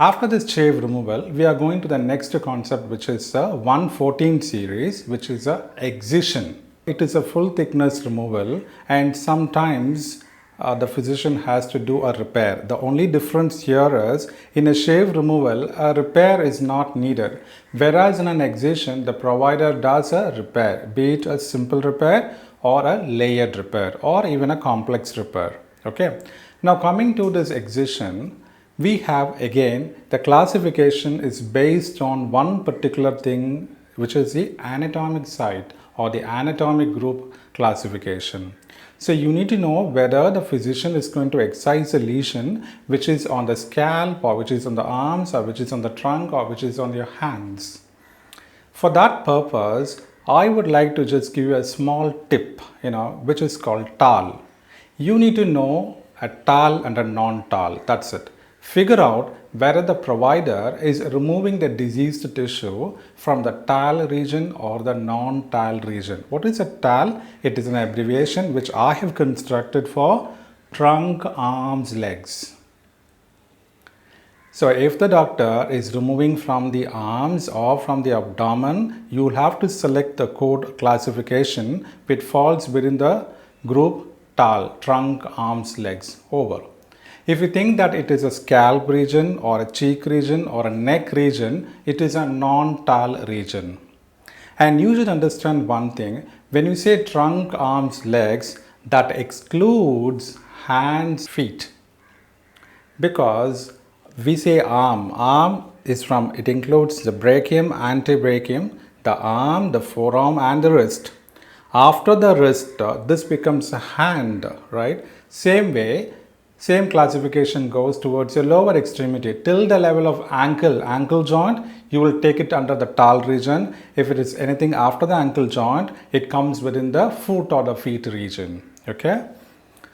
After this shave removal, we are going to the next concept, which is a 114 series, which is a excision. It is a full thickness removal, and sometimes the physician has to do a repair. The only difference here is in a shave removal, a repair is not needed. Whereas in an excision, the provider does a repair, be it a simple repair or a layered repair or even a complex repair. Okay. Now coming to this excision, we have again the classification is based on one particular thing, which is the anatomic site or the anatomic group classification. So you need to know whether the physician is going to excise a lesion which is on the scalp or which is on the arms or which is on the trunk or which is on your hands. For that purpose, I would like to just give you a small tip, which is called TAL. You need to know a TAL and a non-TAL. That's it. Figure out whether the provider is removing the diseased tissue from the TAL region or the non-TAL region. What is a TAL? It is an abbreviation which I have constructed for trunk, arms, legs. So if the doctor is removing from the arms or from the abdomen, you will have to select the code classification which falls within the group TAL, trunk, arms, legs, over. If you think that it is a scalp region or a cheek region or a neck region, it is a non-TAL region. And you should understand one thing, when you say trunk, arms, legs, that excludes hands, feet. Because we say arm is from, it includes the brachium, antebrachium, the arm, the forearm and the wrist. After the wrist, this becomes a hand, right? Same way, same classification goes towards your lower extremity till the level of ankle joint. You will take it under the TAL region. If it is anything after the ankle joint, it comes within the foot or the feet region. Okay.